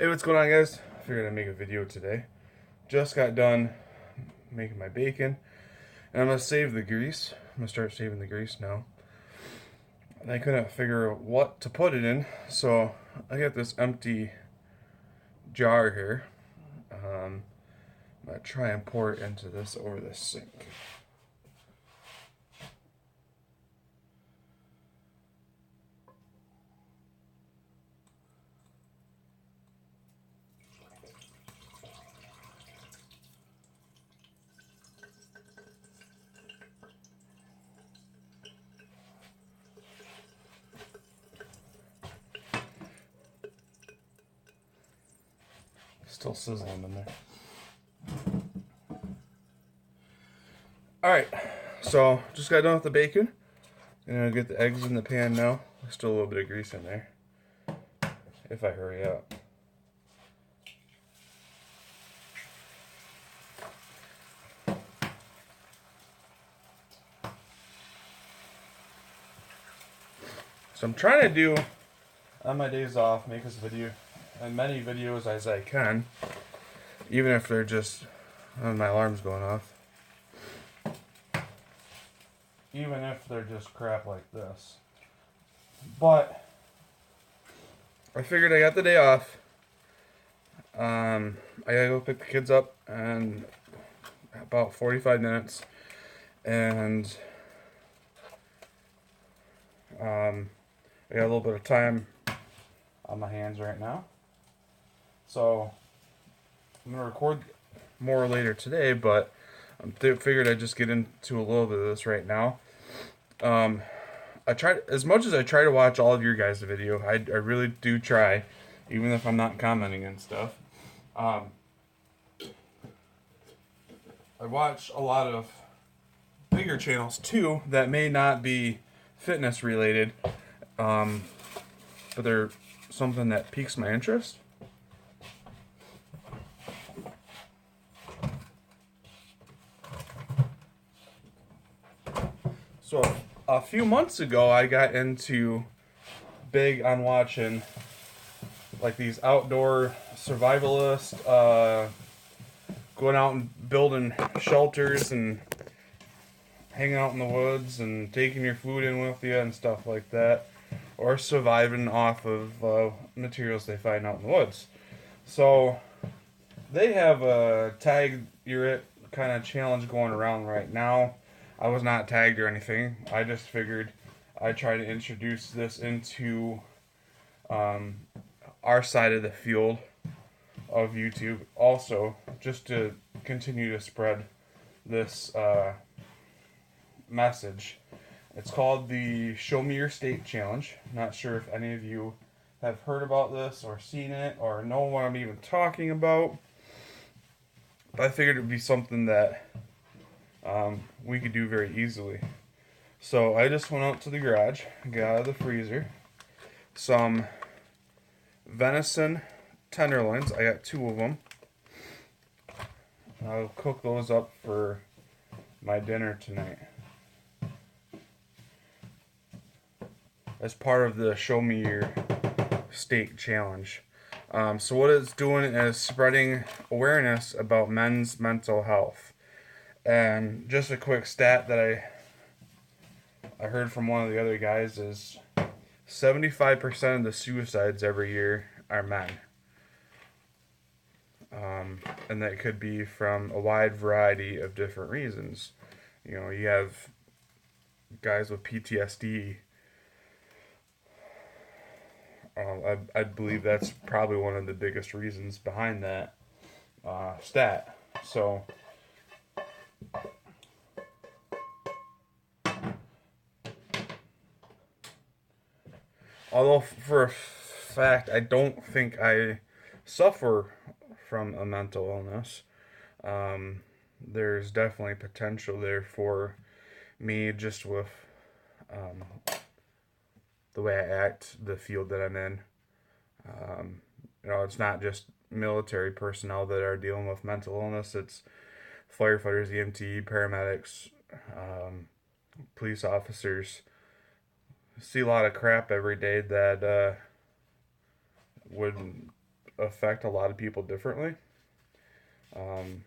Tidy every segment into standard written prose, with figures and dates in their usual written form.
Hey, what's going on, guys? I figured I'd make a video today. Just got done making my bacon, and I'm gonna save the grease. I'm gonna start saving the grease now. And I couldn't figure out what to put it in, so I got this empty jar here. I'm gonna try and pour it into this over the sink. Still sizzling in there. Alright, so just got done with the bacon. And I'll get the eggs in the pan now. There's still a little bit of grease in there. If I hurry up. So I'm trying to do, on my days off, make as many videos as I can. Even if they're just, my alarm's going off. Even if they're just crap like this. But I figured I got the day off. I gotta go pick the kids up in about 45 minutes. And I got a little bit of time on my hands right now. So I'm gonna record more later today, but I figured I'd just get into a little bit of this right now. I tried, as much as I try to watch all of your guys' video, I really do try, even if I'm not commenting and stuff. I watch a lot of bigger channels too that may not be fitness related, but they're something that piques my interest. So a few months ago, I got into big on watching like these outdoor survivalist, going out and building shelters and hanging out in the woods and taking your food in with you and stuff like that, or surviving off of materials they find out in the woods. So they have a tag you're it kind of challenge going around right now. I was not tagged or anything. I just figured I'd try to introduce this into our side of the field of YouTube also, just to continue to spread this message. It's called the Show Me Your State Challenge. Not sure if any of you have heard about this or seen it or know what I'm even talking about. But I figured it would be something that we could do very easily. So I just went out to the garage, got out of the freezer some venison tenderloins. I got 2 of them. I'll cook those up for my dinner tonight. As part of the Show Me Your State Challenge. So what it's doing is spreading awareness about men's mental health. And just a quick stat that I heard from one of the other guys is 75% of the suicides every year are men. And that could be from a wide variety of different reasons. You know, you have guys with PTSD. I believe that's probably one of the biggest reasons behind that stat. So, although for a fact I don't think I suffer from a mental illness, there's definitely potential there for me just with the way I act, the field that I'm in. You know, it's not just military personnel that are dealing with mental illness. It's firefighters, EMT, paramedics, police officers. I see a lot of crap every day that would affect a lot of people differently. Um,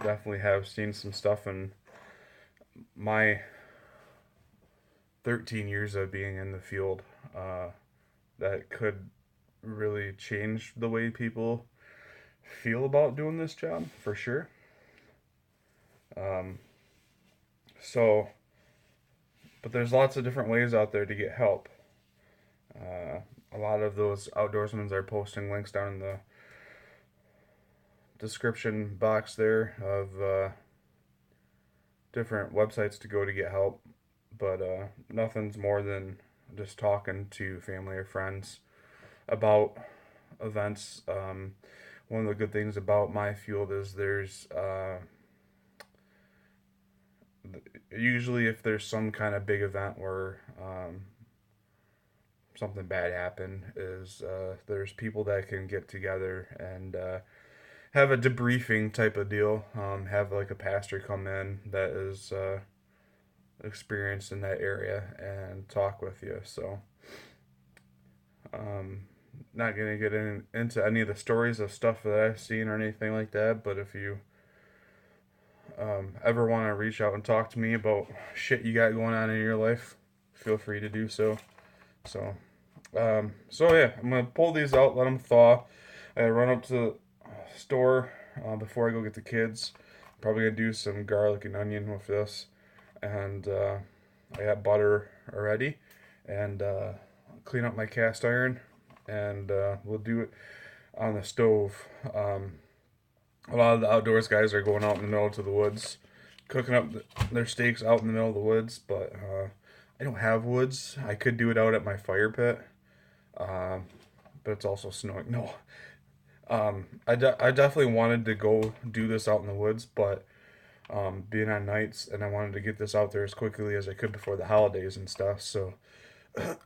Definitely have seen some stuff in my 13 years of being in the field uh, that could really change the way people feel about doing this job for sure. Um, so, but there's lots of different ways out there to get help. Uh, a lot of those outdoorsmen are posting links down in the description box there of different websites to go to get help. But nothing's more than just talking to family or friends about events. One of the good things about my field is there's usually if there's some kind of big event where something bad happened, is there's people that can get together and have a debriefing type of deal. Have like a pastor come in that is experienced in that area and talk with you. So, um, not gonna get into any of the stories of stuff that I've seen or anything like that. But if you ever want to reach out and talk to me about shit you got going on in your life, feel free to do so. So yeah, I'm gonna pull these out, let them thaw. I gotta run up to the store before I go get the kids. Probably gonna do some garlic and onion with this, and I got butter already, and clean up my cast iron, and we'll do it on the stove. A lot of the outdoors guys are going out in the middle to the woods, cooking up their steaks out in the middle of the woods, but I don't have woods. I could do it out at my fire pit, um, but it's also snowing. No, I definitely wanted to go do this out in the woods, but being on nights, and I wanted to get this out there as quickly as I could before the holidays and stuff. So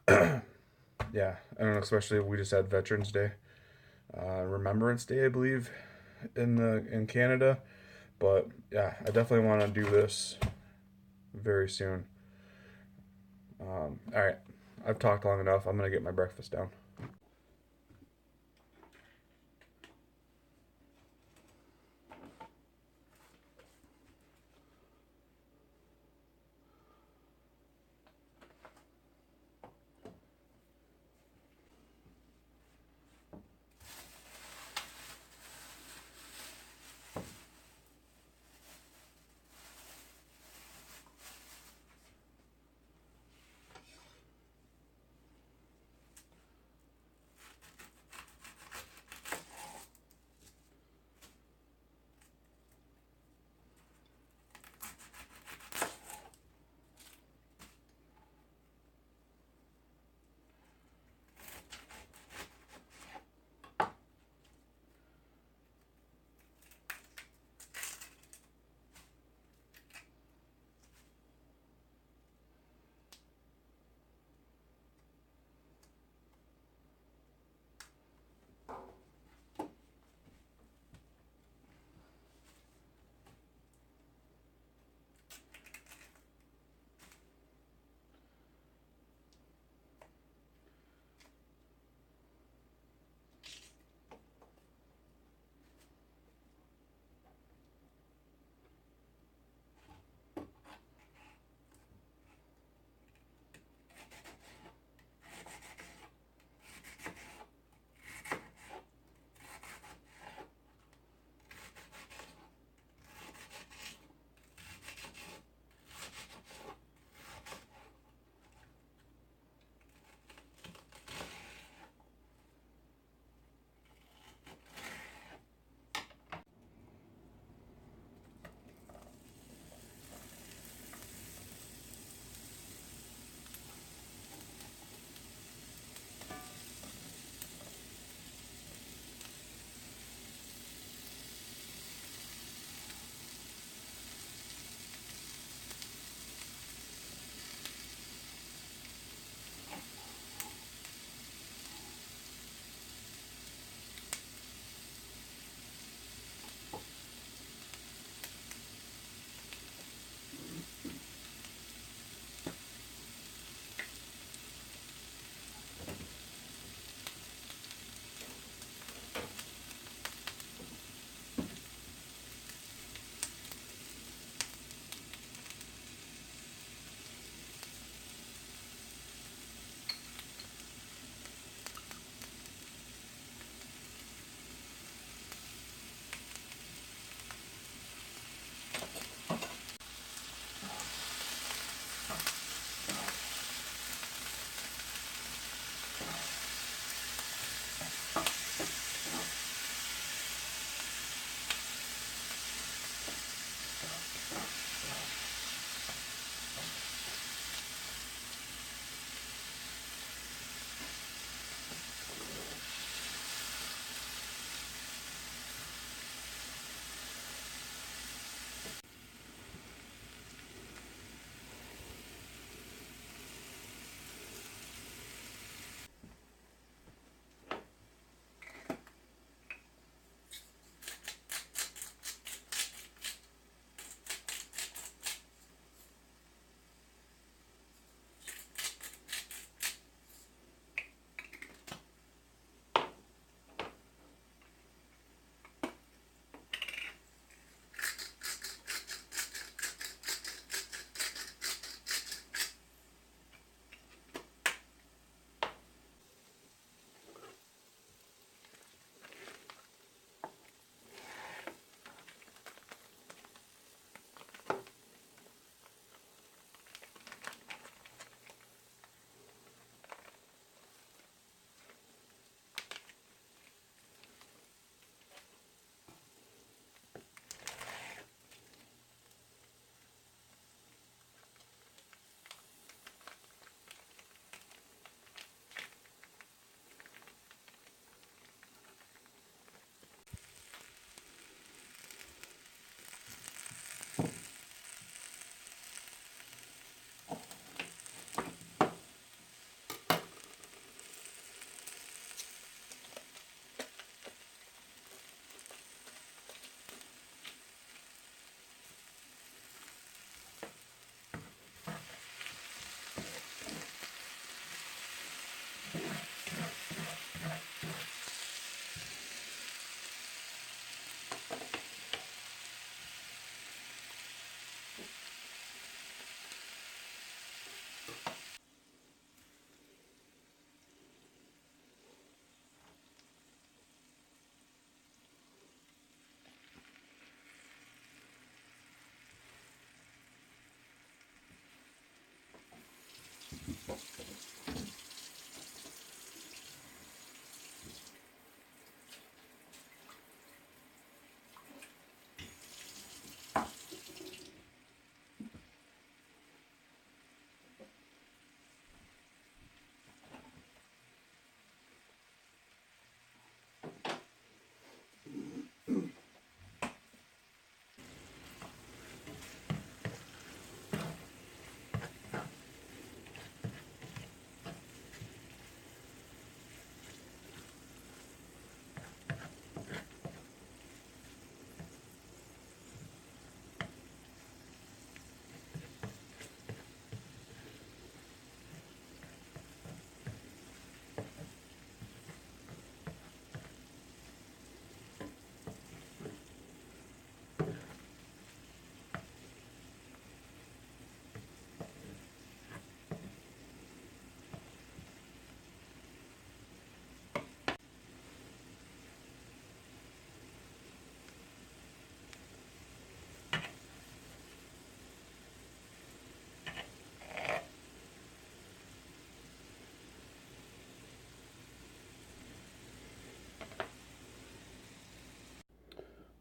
yeah, I don't know. Especially if we just had Veterans Day, Remembrance Day, I believe, in Canada. But yeah, I definitely want to do this very soon. All right, I've talked long enough. I'm gonna get my breakfast down.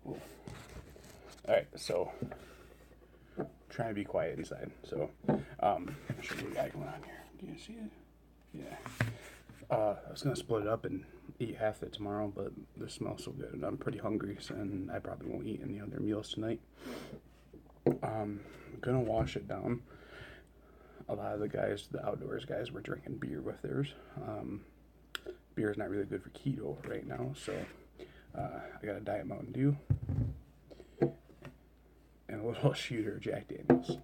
All right, so trying to be quiet inside. So, I'll show you what we got going on here. Do you see it? Yeah. I was gonna split it up and eat half of it tomorrow, but this smells so good, and I'm pretty hungry, so, and I probably won't eat any other meals tonight. I'm gonna wash it down. A lot of the guys, the outdoors guys, were drinking beer with theirs. Beer is not really good for keto right now, so I got a Diet Mountain Dew and a little shooter Jack Daniels.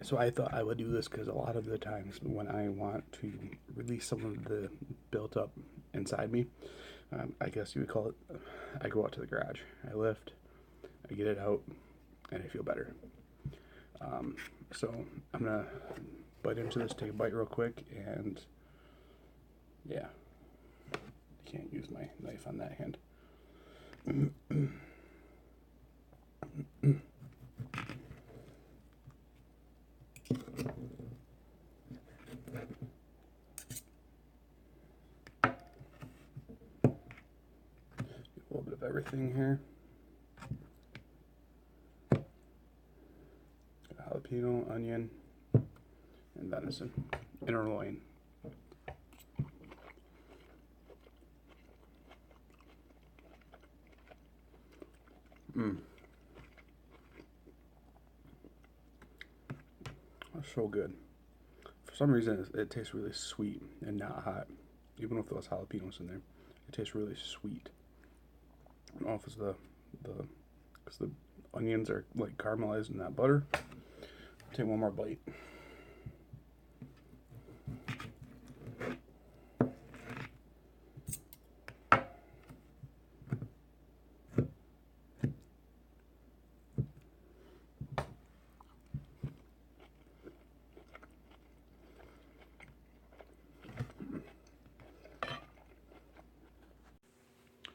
So I thought I would do this because a lot of the times when I want to release some of the built up inside me, I guess you would call it, I go out to the garage, I lift, I get it out, and I feel better. So I'm gonna bite into this, take a bite real quick, and yeah, I can't use my knife on that hand. A little bit of everything here. Jalapeno, onion, and venison, inner loin. That's so good. For some reason, it tastes really sweet and not hot, even with those jalapenos in there. It tastes really sweet. I don't know if it's because the onions are like caramelized in that butter. I'll take one more bite.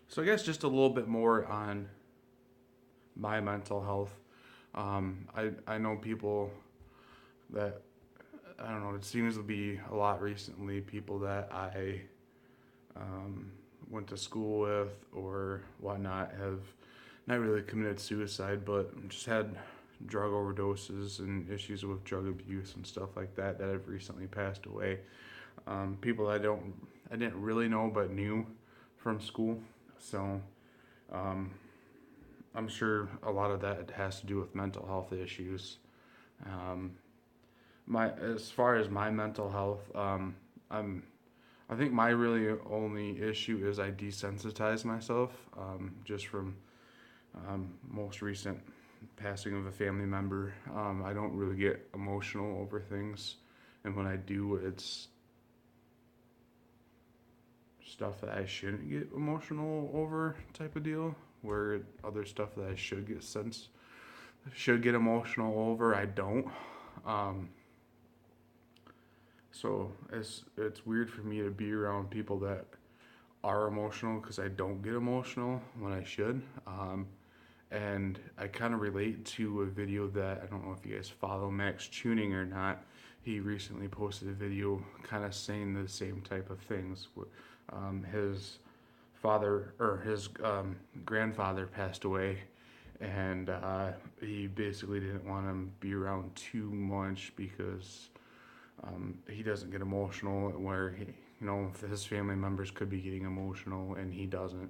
So I guess just a little bit more on my mental health. I know people that, I don't know, it seems to be a lot recently, people that I went to school with or whatnot have not really committed suicide, but just had drug overdoses and issues with drug abuse and stuff like that that have recently passed away. People I didn't really know but knew from school. So I'm sure a lot of that has to do with mental health issues. Um, my as far as my mental health, I think my really only issue is I desensitize myself just from most recent passing of a family member. I don't really get emotional over things, and when I do, it's stuff that I shouldn't get emotional over type of deal. Where other stuff that I should get emotional over, I don't. Um, so it's weird for me to be around people that are emotional because I don't get emotional when I should. And I kind of relate to a video that I don't know if you guys follow Max Tuning or not. He recently posted a video kind of saying the same type of things. His father or his grandfather passed away, and he basically didn't want him to be around too much because he doesn't get emotional where his family members could be getting emotional and he doesn't,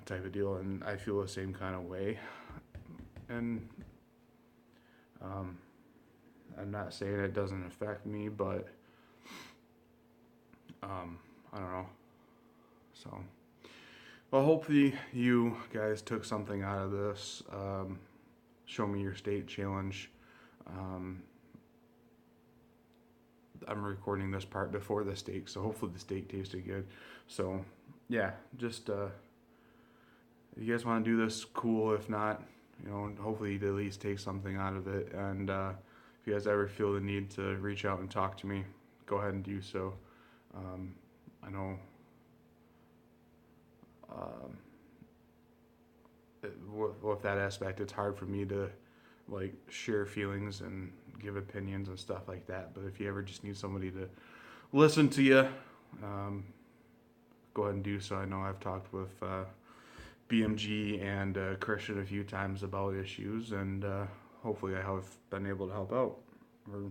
type of deal. And I feel the same kind of way, and I'm not saying it doesn't affect me, but I don't know. So, well, hopefully you guys took something out of this. Show me your state challenge. I'm recording this part before the steak, so hopefully the steak tasted good. So, yeah, just if you guys want to do this, cool. If not, you know, and hopefully you'd at least take something out of it. And if you guys ever feel the need to reach out and talk to me, go ahead and do so. I know um, with that aspect, it's hard for me to like share feelings and give opinions and stuff like that. But if you ever just need somebody to listen to you, um, go ahead and do so. I know I've talked with BMG and Christian a few times about issues, and hopefully I have been able to help out. And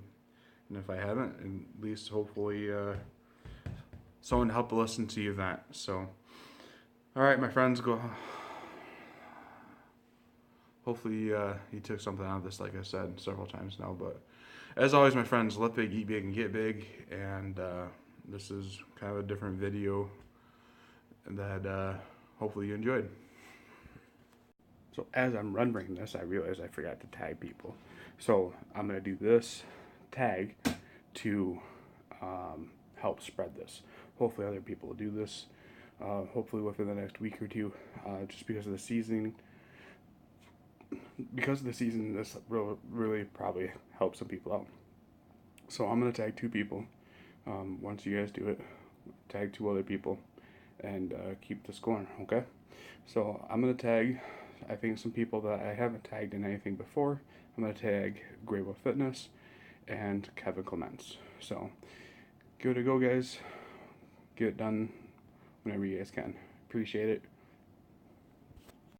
if I haven't, at least hopefully someone to help listen to you that. So, all right, my friends, go. Hopefully you took something out of this, like I said several times now. But as always, my friends, let big, eat big, and get big. And this is kind of a different video that hopefully you enjoyed. So as I'm rendering this, I realized I forgot to tag people. So I'm going to do this tag to help spread this. Hopefully other people will do this. Hopefully within the next week or two, just because of the seasoning. Because of the season, this really probably helps some people out. So I'm going to tag 2 people. Once you guys do it, tag 2 other people and keep this going, okay? So I'm going to tag, I think, some people that I haven't tagged in anything before. I'm going to tag Grable Fitness and Kevin Clements. So give it a go, guys. Get it done whenever you guys can. Appreciate it.